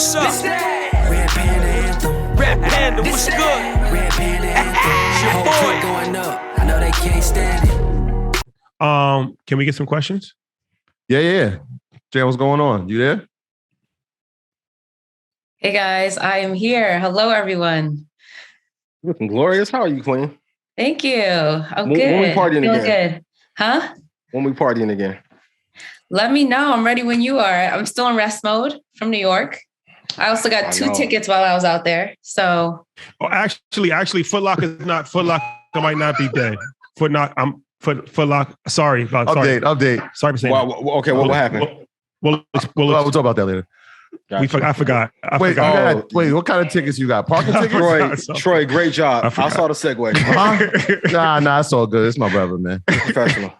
what's up? Red Panda Anthem. Red Panda, what's good? Red Panda Anthem. Your boy going up. I know they can't stand it. Can we get some questions? Yeah. Jay, what's going on? You there? Hey guys, I am here. Hello, everyone. Looking glorious. How are you, Queen? Thank you. I'm When good. we partying Feel again? good. Huh? When we partying again? Let me know. I'm ready when you are. I'm still in rest mode from New York. I also got two tickets while I was out there. So. Oh, actually, Foot Locker is not. Foot Locker might not be dead. Foot Locker. Sorry. Update. Sorry for saying. Okay. What happened? We'll talk about that later. Gotcha. I forgot. Wait, what kind of tickets you got? Parking tickets? Troy, great job. I saw the segue. Nah, it's all good. It's my brother, man. Professional.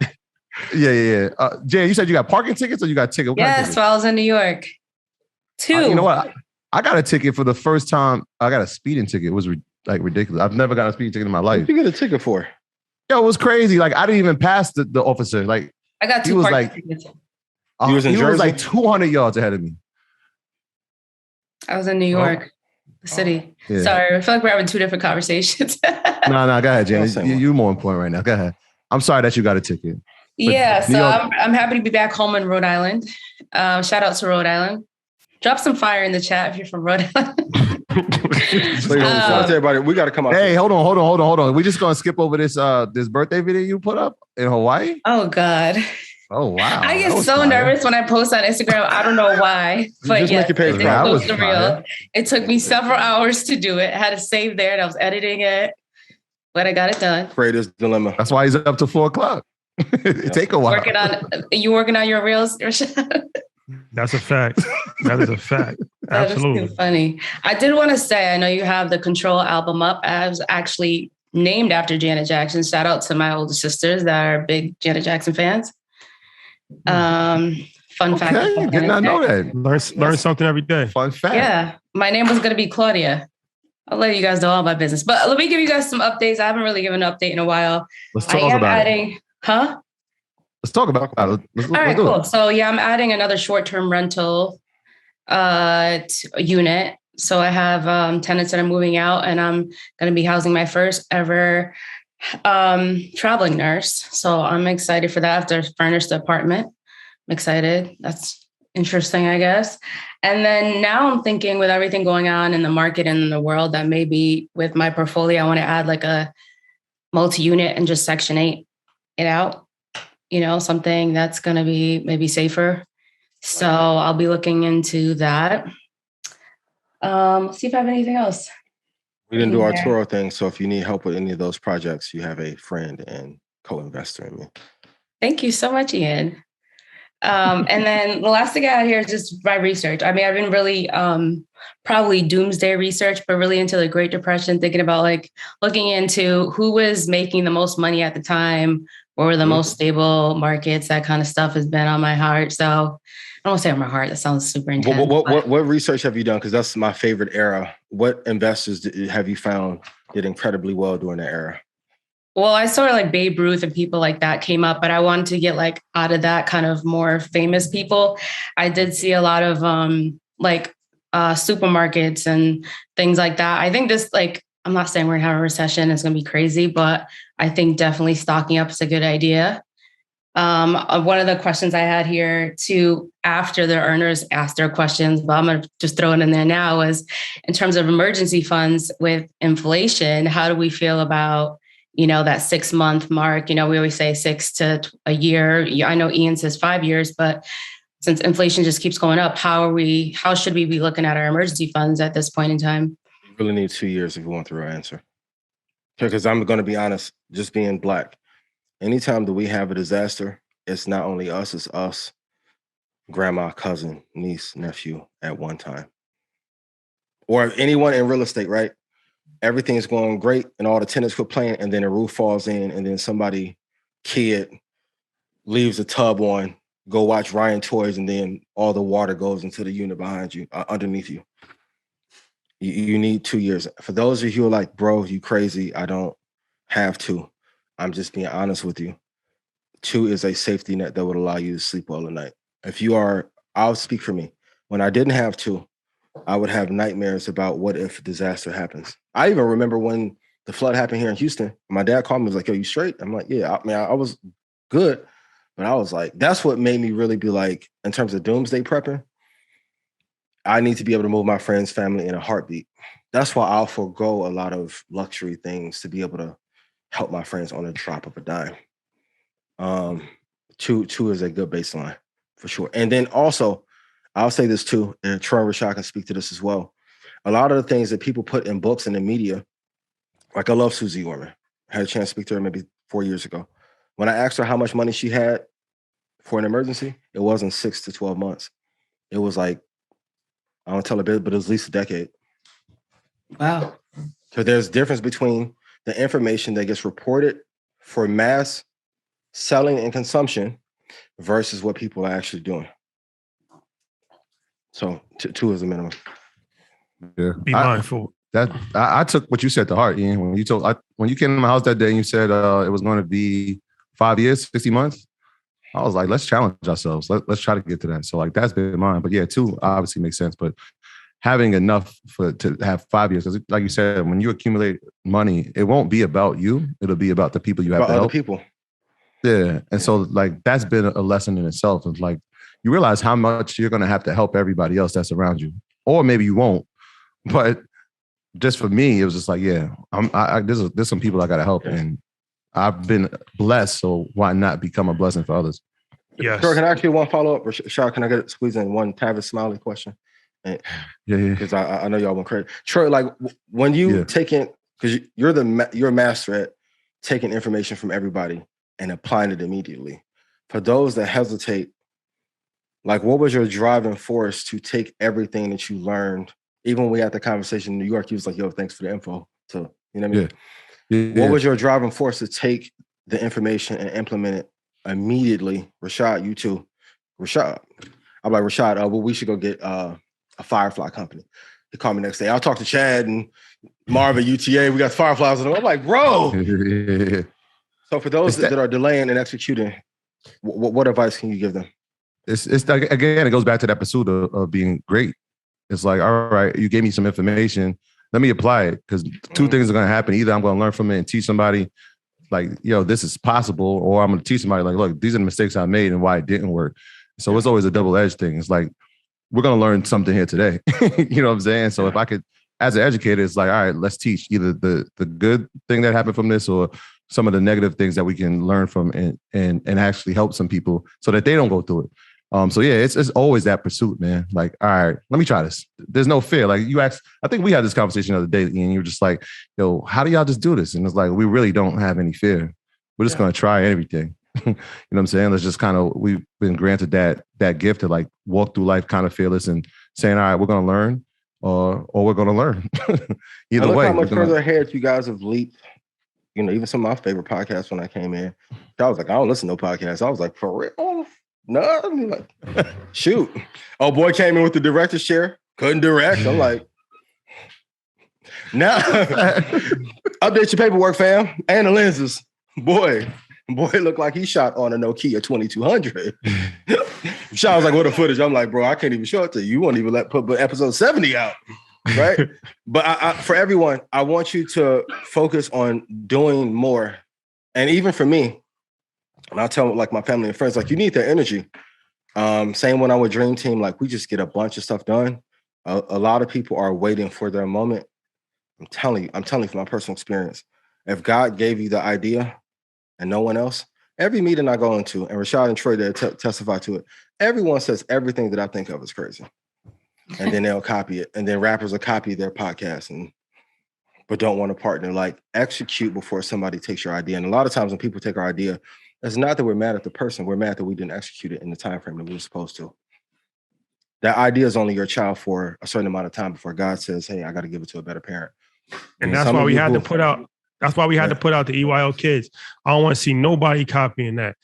Yeah. Jay, you said you got parking tickets or you got tickets? Yes, while I was in New York. Two. You know what? I got a ticket for the first time. I got a speeding ticket. It was ridiculous. I've never got a speeding ticket in my life. What did you get a ticket for? Yo, it was crazy. Like, I didn't even pass the officer. Like, I got two parking tickets. He was like 200 yards ahead of me. I was in New York, the city. Yeah. Sorry, I feel like we're having two different conversations. No, go ahead, Jen. You're more important right now. Go ahead. I'm sorry that you got a ticket. Yeah, so I'm happy to be back home in Rhode Island. Shout out to Rhode Island. Drop some fire in the chat if you're from Rhode Island. Everybody, we got to come out. Hey, hold on. We're just gonna skip over this birthday video you put up in Hawaii. Oh God. Oh wow! I get so nervous when I post on Instagram. I don't know why, but yeah, it took me several hours to do it. I had to save there, and I was editing it, but I got it done. Greatest dilemma. That's why he's up to 4:00. Take a while. Working on your reels, Rashad? That's a fact. That is a fact. Absolutely. That is too funny. I did want to say, I know you have the Control album up. I was actually named after Janet Jackson. Shout out to my older sisters that are big Janet Jackson fans. Fun fact. Did not know that. Learn something every day. Fun fact. Yeah. My name was going to be Claudia. I'll let you guys know all my business. But let me give you guys some updates. I haven't really given an update in a while. Let's talk about it. Huh? Let's talk about it. All right, cool. So yeah, I'm adding another short-term rental unit. So I have tenants that are moving out, and I'm going to be housing my first ever traveling nurse. So I'm excited for that. I have to furnish the apartment. I'm excited. That's interesting, I guess. And then now I'm thinking with everything going on in the market and in the world that maybe with my portfolio, I want to add like a multi-unit and just Section 8 it out. You know, something that's going to be maybe safer. So I'll be looking into that. See if I have anything else. We didn't do our Toro thing. So if you need help with any of those projects, you have a friend and co-investor in me. Thank you so much, Ian. And then the last thing I had here is just my research. I mean, I've been really probably doomsday research, but really into the Great Depression, thinking about like looking into who was making the most money at the time, what were the most stable markets, that kind of stuff has been on my heart. So I don't want to say on my heart. That sounds super intense. What research have you done? Because that's my favorite era. What investors have you found did incredibly well during that era? Well, I saw like Babe Ruth and people like that came up, but I wanted to get like out of that kind of more famous people. I did see a lot of supermarkets and things like that. I think this, like, I'm not saying we're gonna have a recession, it's gonna be crazy, but I think definitely stocking up is a good idea. One of the questions I had here too, after the earners asked their questions, but I'm gonna just throw it in there now, was in terms of emergency funds with inflation, how do we feel about, you know, that 6-month mark? You know, we always say 6 to a year. I know Ian says 5 years, but since inflation just keeps going up, how should we be looking at our emergency funds at this point in time? You really need 2 years if you want the real answer. Because I'm going to be honest, just being Black, anytime that we have a disaster, it's not only us, it's us, grandma, cousin, niece, nephew at one time. Or anyone in real estate, right? Everything's going great and all the tenants quit playing, and then the roof falls in, and then kid leaves the tub on, go watch Ryan Toys, and then all the water goes into the unit behind you, underneath you. You need 2 years. For those of you who are like, bro, you crazy, I don't have to. I'm just being honest with you. 2 is a safety net that would allow you to sleep well at night. I'll speak for me. When I didn't have 2, I would have nightmares about what if disaster happens. I even remember when the flood happened here in Houston. My dad called me, was like, "Yo, you straight?" I'm like, "Yeah." I was good, but I was like, that's what made me really be like, in terms of doomsday prepping, I need to be able to move my friend's family in a heartbeat. That's why I'll forego a lot of luxury things to be able to help my friends on a drop of a dime. Two is a good baseline for sure. And then also, I'll say this too, and Troy and Rashad can speak to this as well. A lot of the things that people put in books and in media, like I love Susie Orman. I had a chance to speak to her maybe 4 years ago. When I asked her how much money she had for an emergency, it wasn't 6 to 12 months. It was like, I don't tell a bit, but it was at least a decade. Wow. So there's difference between the information that gets reported for mass selling and consumption versus what people are actually doing. So 2 is the minimum. Yeah. Be mindful. I took what you said to heart, Ian. When you came to my house that day and you said it was going to be 5 years, 60 months, I was like, let's challenge ourselves. Let's try to get to that. So like that's been mine. But yeah, 2 obviously makes sense. But having enough to have 5 years, because like you said, when you accumulate money, it won't be about you. It'll be about the people you have About to other help. people. Yeah. And so like that's been a lesson in itself. It's like you realize how much you're going to have to help everybody else that's around you. Or maybe you won't. But just for me, it was just like, yeah, there's some people I got to help. And I've been blessed. So why not become a blessing for others? Yes. Sure, can I ask you one follow-up? Rashad, can I squeeze in one Tavis Smiley question? And, yeah. Because I know y'all want credit. Troy, like when you taking, because you're a master at taking information from everybody and applying it immediately. For those that hesitate, like what was your driving force to take everything that you learned? Even when we had the conversation in New York, he was like, "Yo, thanks for the info." So you know what I mean? Yeah. What was your driving force to take the information and implement it immediately? Rashad, you too. Rashad, I'm like, Rashad, well, we should go get a Firefly company. He called me next day. I'll talk to Chad and Marvin, UTA. We got Fireflies. And I'm like, bro. So for those that are delaying and executing, what advice can you give them? It's like, again, it goes back to that pursuit of being great. It's like, all right, you gave me some information. Let me apply it, because 2 things are going to happen. Either I'm going to learn from it and teach somebody like, yo, this is possible, or I'm going to teach somebody like, look, these are the mistakes I made and why it didn't work. So it's always a double-edged thing. It's like, we're going to learn something here today. You know what I'm saying? So if I could, as an educator, it's like, all right, let's teach either the good thing that happened from this or some of the negative things that we can learn from and actually help some people so that they don't go through it. So yeah, it's always that pursuit, man. Like, all right, let me try this. There's no fear. Like you asked, I think we had this conversation the other day, and you were just like, yo, how do y'all just do this? And it's like, we really don't have any fear. We're just going to try everything. You know what I'm saying? Let's just kind of, we've been granted that gift to like walk through life kind of fearless and saying, all right, we're going to learn or we're going to learn. Either way. How much further ahead you guys have leaped. You know, even some of my favorite podcasts when I came in, I was like, I don't listen to no podcasts. I was like, for real? No, I'm like, shoot. Oh, boy came in with the director's chair, couldn't direct. I'm like, now update your paperwork, fam, and the lenses. Boy looked like he shot on a Nokia 2200. Sean was like, what a footage. I'm like, bro, I can't even show it to you. You won't even put episode 70 out, right? But I, for everyone, I want you to focus on doing more. And even for me, and I'll tell like my family and friends, like you need that energy. Same when I'm with Dream Team, like we just get a bunch of stuff done. A lot of people are waiting for their moment. I'm telling you from my personal experience. If God gave you the idea and no one else, every meeting I go into, and Rashad and Troy there testify to it, everyone says everything that I think of is crazy. And then they'll copy it. And then rappers will copy their podcast but don't want to partner. Like execute before somebody takes your idea. And a lot of times when people take our idea, it's not that we're mad at the person. We're mad that we didn't execute it in the time frame that we were supposed to. That idea is only your child for a certain amount of time before God says, hey, I got to give it to a better parent. And that's why we had to put out, to put out the EYL Kids. I don't want to see nobody copying that.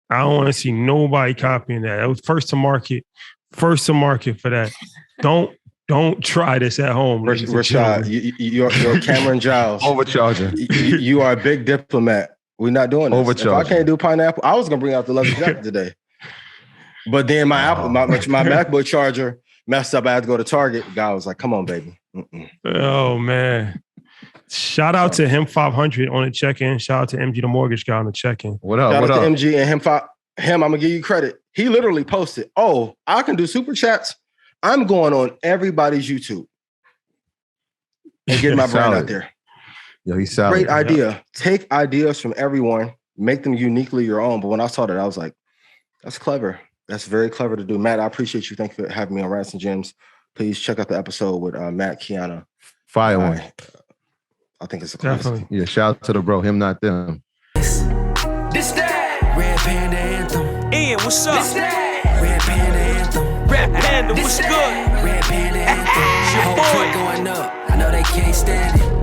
I don't want to see nobody copying that. That was first to market for that. Don't try this at home. Rashad, you're Cameron Giles. Overcharging. You are a big diplomat. We're not doing this. If I can't do pineapple, I was gonna bring out the leather jacket today. But then my MacBook charger messed up. I had to go to Target. Guy was like, come on, baby. Oh, man. Shout out to him 500 on the check-in. Shout out to MG the mortgage guy on the check-in. What up? Shout What out up? to MG and him, I'm gonna give you credit. He literally posted, "Oh, I can do super chats. I'm going on everybody's YouTube and get my brand out there." Yo, he's solid. Great idea. Take ideas from everyone, make them uniquely your own. But when I saw that, I was like, "That's clever. That's very clever to do." Matt, I appreciate you. Thank you for having me on Rants and Gems. Please check out the episode with Matt, Kiana. Fire one. I think it's a classic. Definitely. Yeah, shout out to the bro, him not them. This that Red Panda anthem. Ian, what's up? This that Red Panda anthem. Rap Panda, what's This good? that Red Panda anthem. Your Whole boy. clique going up. I know they can't stand it.